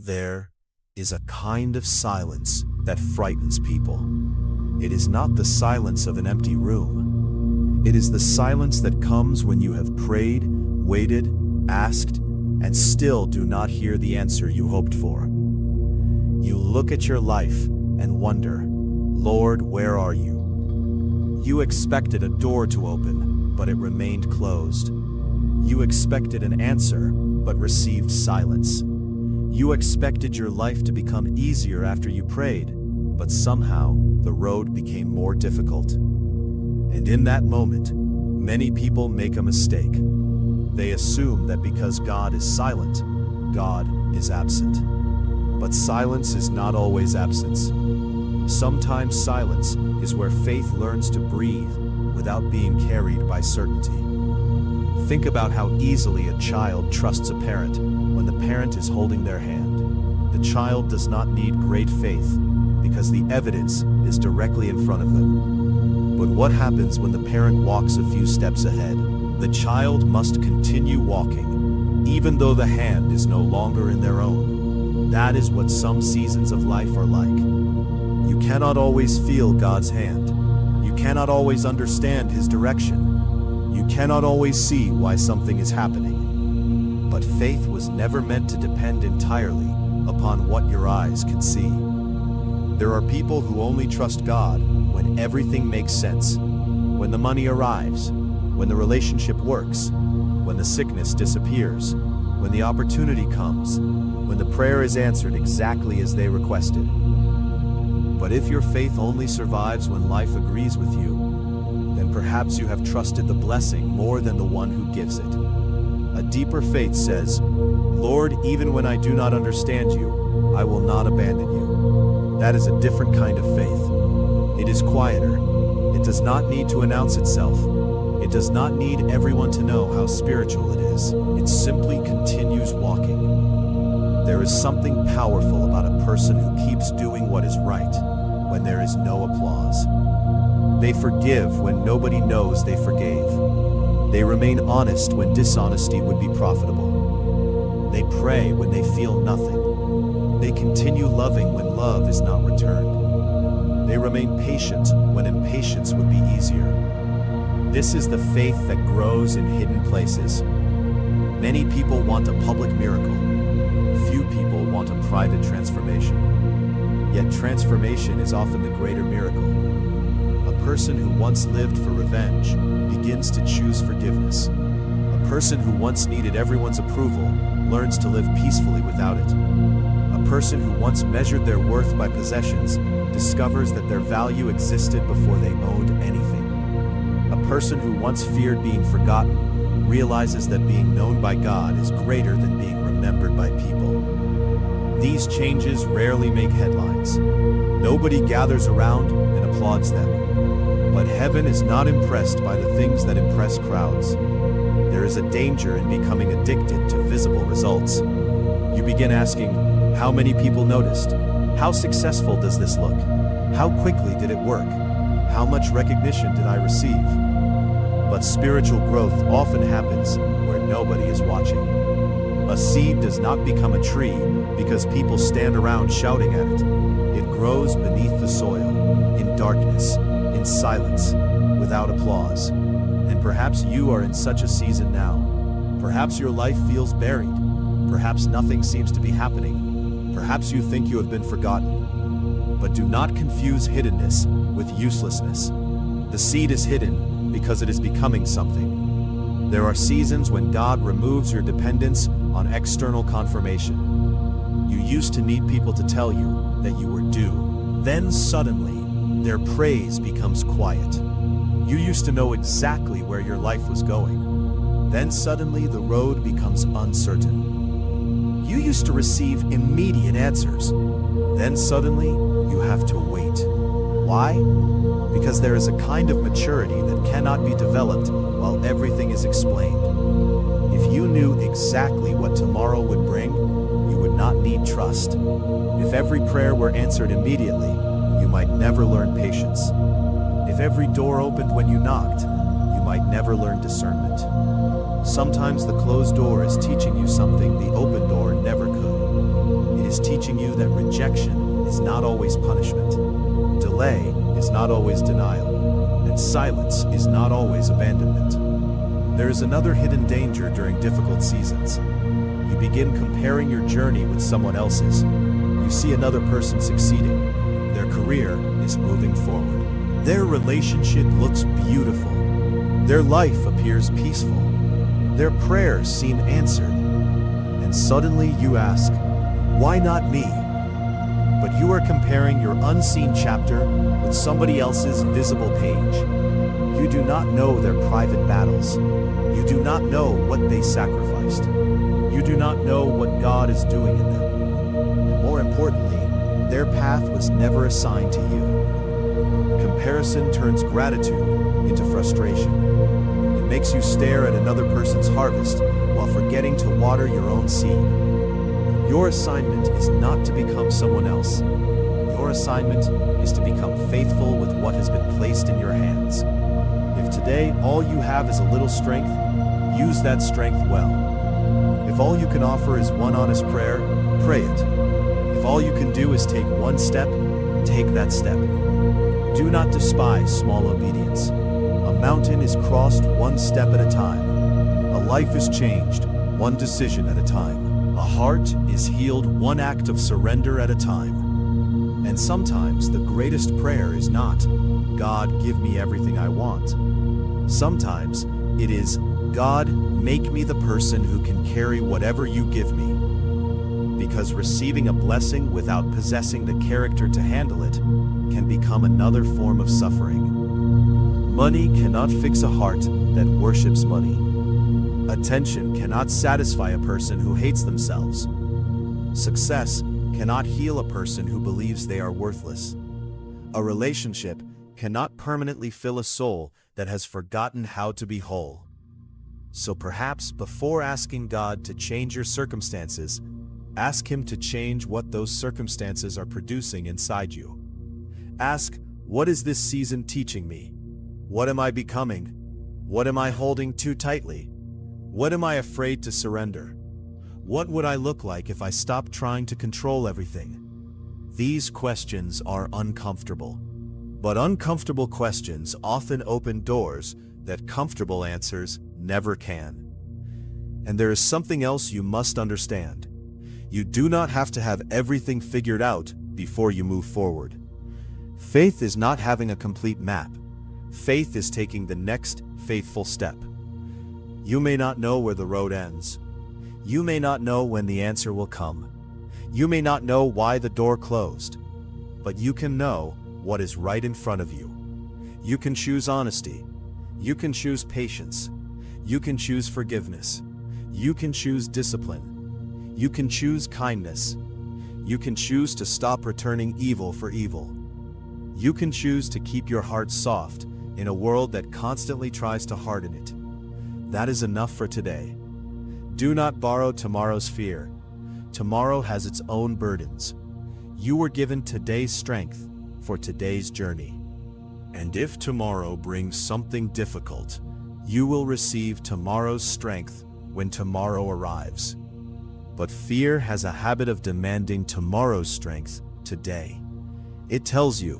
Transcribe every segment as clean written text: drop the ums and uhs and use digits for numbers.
There is a kind of silence that frightens people. It is not the silence of an empty room. It is the silence that comes when you have prayed, waited, asked, and still do not hear the answer you hoped for. You look at your life and wonder, Lord, where are you? You expected a door to open, but it remained closed. You expected an answer, but received silence. You expected your life to become easier after you prayed, but somehow the road became more difficult. And in that moment, many people make a mistake. They assume that because God is silent, God is absent. But silence is not always absence. Sometimes silence is where faith learns to breathe without being carried by certainty. Think about how easily a child trusts a parent when the parent is holding their hand. The child does not need great faith because the evidence is directly in front of them. But what happens when the parent walks a few steps ahead? The child must continue walking, even though the hand is no longer in their own. That is what some seasons of life are like. You cannot always feel God's hand. You cannot always understand His direction. You cannot always see why something is happening. But faith was never meant to depend entirely upon what your eyes can see. There are people who only trust God when everything makes sense, when the money arrives, when the relationship works, when the sickness disappears, when the opportunity comes, when the prayer is answered exactly as they requested. But if your faith only survives when life agrees with you, then perhaps you have trusted the blessing more than the one who gives it. A deeper faith says, Lord, even when I do not understand you, I will not abandon you. That is a different kind of faith. It is quieter. It does not need to announce itself. It does not need everyone to know how spiritual it is. It simply continues walking. There is something powerful about a person who keeps doing what is right when there is no applause. They forgive when nobody knows they forgave. They remain honest when dishonesty would be profitable. They pray when they feel nothing. They continue loving when love is not returned. They remain patient when impatience would be easier. This is the faith that grows in hidden places. Many people want a public miracle. Few people want a private transformation. Yet transformation is often the greater miracle. A person who once lived for revenge begins to choose forgiveness. A person who once needed everyone's approval learns to live peacefully without it. A person who once measured their worth by possessions discovers that their value existed before they owned anything. A person who once feared being forgotten realizes that being known by God is greater than being remembered by people. These changes rarely make headlines. Nobody gathers around and applauds them. But heaven is not impressed by the things that impress crowds. There is a danger in becoming addicted to visible results. You begin asking, how many people noticed? How successful does this look? How quickly did it work? How much recognition did I receive? But spiritual growth often happens where nobody is watching. A seed does not become a tree because people stand around shouting at it. It grows beneath the soil, in darkness, in silence, without applause. And perhaps you are in such a season now. Perhaps your life feels buried. Perhaps nothing seems to be happening. Perhaps you think you have been forgotten. But do not confuse hiddenness with uselessness. The seed is hidden because it is becoming something. There are seasons when God removes your dependence on external confirmation. You used to need people to tell you that you were due. Then suddenly, their praise becomes quiet. You used to know exactly where your life was going. Then suddenly the road becomes uncertain. You used to receive immediate answers. Then suddenly you have to wait. Why? Because there is a kind of maturity that cannot be developed while everything is explained. If you knew exactly what tomorrow would bring, you would not need trust. If every prayer were answered immediately, you might never learn patience. If every door opened when you knocked, you might never learn discernment. Sometimes the closed door is teaching you something the open door never could. It is teaching you that rejection is not always punishment, delay is not always denial, and silence is not always abandonment. There is another hidden danger during difficult seasons. You begin comparing your journey with someone else's. You see another person succeeding. Their career is moving forward. Their relationship looks beautiful. Their life appears peaceful. Their prayers seem answered. And suddenly you ask, why not me? But you are comparing your unseen chapter with somebody else's visible page. You do not know their private battles. You do not know what they sacrificed. You do not know what God is doing in them. And more importantly, their path was never assigned to you. Comparison turns gratitude into frustration. It makes you stare at another person's harvest while forgetting to water your own seed. Your assignment is not to become someone else. Your assignment is to become faithful with what has been placed in your hands. If today all you have is a little strength, use that strength well. If all you can offer is one honest prayer, pray it. If all you can do is take one step, take that step. Do not despise small obedience. A mountain is crossed one step at a time. A life is changed one decision at a time. A heart is healed one act of surrender at a time. And sometimes the greatest prayer is not, God, give me everything I want. Sometimes it is, God, make me the person who can carry whatever you give me. Because receiving a blessing without possessing the character to handle it can become another form of suffering. Money cannot fix a heart that worships money. Attention cannot satisfy a person who hates themselves. Success cannot heal a person who believes they are worthless. A relationship cannot permanently fill a soul that has forgotten how to be whole. So perhaps before asking God to change your circumstances, ask Him to change what those circumstances are producing inside you. Ask, what is this season teaching me? What am I becoming? What am I holding too tightly? What am I afraid to surrender? What would I look like if I stopped trying to control everything? These questions are uncomfortable. But uncomfortable questions often open doors that comfortable answers never can. And there is something else you must understand. You do not have to have everything figured out before you move forward. Faith is not having a complete map. Faith is taking the next faithful step. You may not know where the road ends. You may not know when the answer will come. You may not know why the door closed. But you can know what is right in front of you. You can choose honesty. You can choose patience. You can choose forgiveness. You can choose discipline. You can choose kindness. You can choose to stop returning evil for evil. You can choose to keep your heart soft in a world that constantly tries to harden it. That is enough for today. Do not borrow tomorrow's fear. Tomorrow has its own burdens. You were given today's strength for today's journey. And if tomorrow brings something difficult, you will receive tomorrow's strength when tomorrow arrives. But fear has a habit of demanding tomorrow's strength today. It tells you,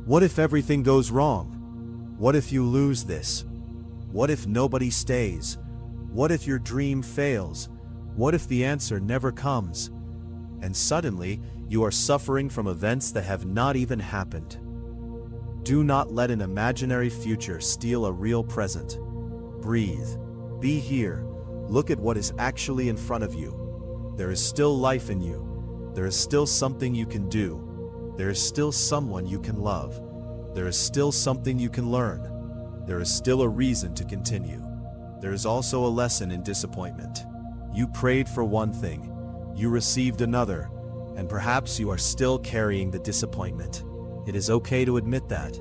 what if everything goes wrong? What if you lose this? What if nobody stays? What if your dream fails? What if the answer never comes? And suddenly, you are suffering from events that have not even happened. Do not let an imaginary future steal a real present. Breathe. Be here. Look at what is actually in front of you. There is still life in you. There is still something you can do. There is still someone you can love. There is still something you can learn. There is still a reason to continue. There is also a lesson in disappointment. You prayed for one thing, you received another, and perhaps you are still carrying the disappointment. It is okay to admit that.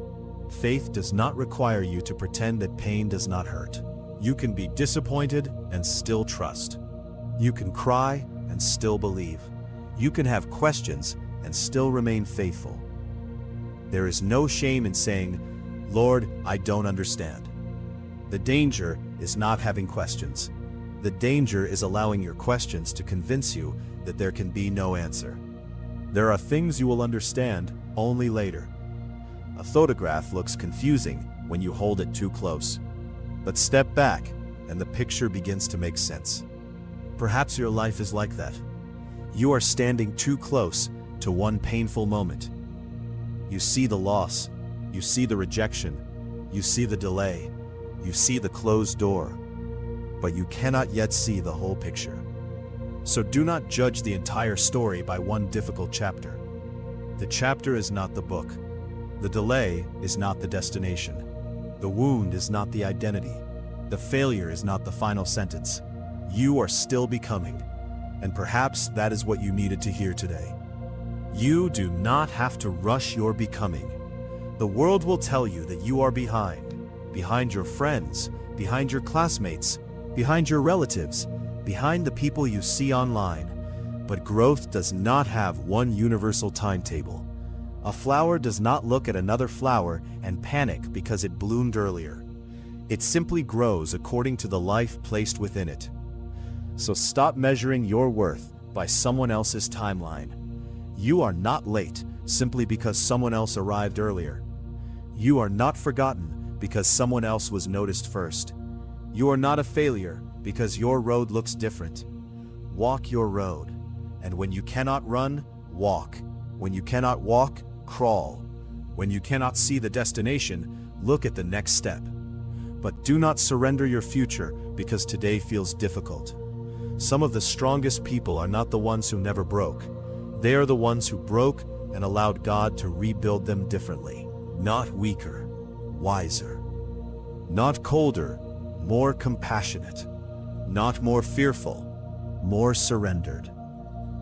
Faith does not require you to pretend that pain does not hurt. You can be disappointed and still trust. You can cry and still believe. You can have questions and still remain faithful. There is no shame in saying, Lord, I don't understand. The danger is not having questions. The danger is allowing your questions to convince you that there can be no answer. There are things you will understand only later. A photograph looks confusing when you hold it too close. But step back, and the picture begins to make sense. Perhaps your life is like that. You are standing too close to one painful moment. You see the loss, you see the rejection, you see the delay, you see the closed door, but you cannot yet see the whole picture. So do not judge the entire story by one difficult chapter. The chapter is not the book. The delay is not the destination. The wound is not the identity. The failure is not the final sentence. You are still becoming, and perhaps that is what you needed to hear today. You do not have to rush your becoming. The world will tell you that you are behind your friends, behind your classmates, behind your relatives, behind the people you see online. But growth does not have one universal timetable. A flower does not look at another flower and panic because it bloomed earlier. It simply grows according to the life placed within it. So stop measuring your worth by someone else's timeline. You are not late simply because someone else arrived earlier. You are not forgotten because someone else was noticed first. You are not a failure because your road looks different. Walk your road. And when you cannot run, walk. When you cannot walk, crawl. When you cannot see the destination, look at the next step. But do not surrender your future because today feels difficult. Some of the strongest people are not the ones who never broke. They are the ones who broke and allowed God to rebuild them differently. Not weaker, wiser. Not colder, more compassionate. Not more fearful, more surrendered.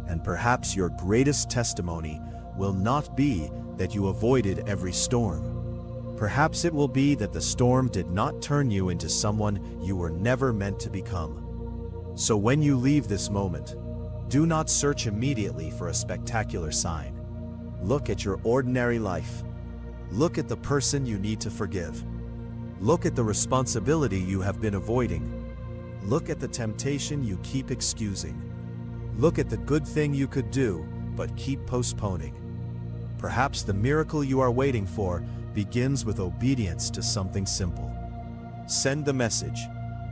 And perhaps your greatest testimony will not be that you avoided every storm. Perhaps it will be that the storm did not turn you into someone you were never meant to become. So when you leave this moment, do not search immediately for a spectacular sign. Look at your ordinary life. Look at the person you need to forgive. Look at the responsibility you have been avoiding. Look at the temptation you keep excusing. Look at the good thing you could do, but keep postponing. Perhaps the miracle you are waiting for begins with obedience to something simple. Send the message,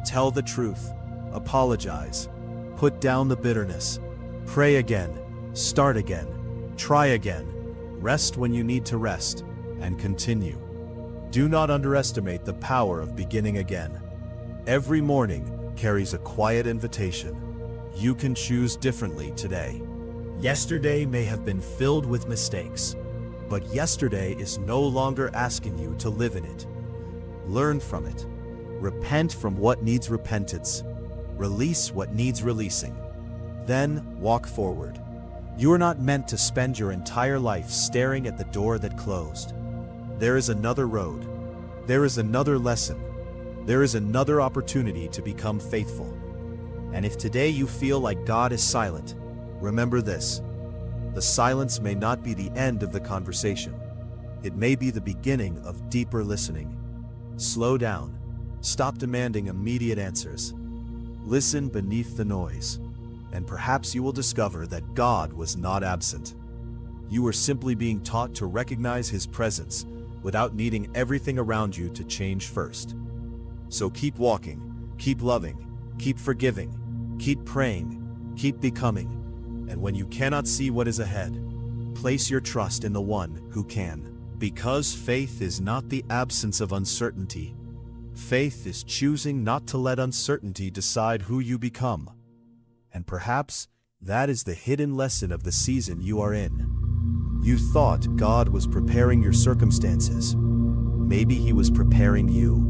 tell the truth, apologize, put down the bitterness, pray again, start again, try again, rest when you need to rest, and continue. Do not underestimate the power of beginning again. Every morning carries a quiet invitation. You can choose differently today. Yesterday may have been filled with mistakes, but yesterday is no longer asking you to live in it. Learn from it. Repent from what needs repentance. Release what needs releasing. Then walk forward. You are not meant to spend your entire life staring at the door that closed. There is another road. There is another lesson. There is another opportunity to become faithful. And if today you feel like God is silent, remember this. The silence may not be the end of the conversation. It may be the beginning of deeper listening. Slow down. Stop demanding immediate answers. Listen beneath the noise, and perhaps you will discover that God was not absent. You were simply being taught to recognize His presence without needing everything around you to change first. So keep walking, keep loving, keep forgiving, keep praying, keep becoming. And when you cannot see what is ahead, place your trust in the one who can. Because faith is not the absence of uncertainty. Faith is choosing not to let uncertainty decide who you become. And perhaps that is the hidden lesson of the season you are in. You thought God was preparing your circumstances. Maybe He was preparing you.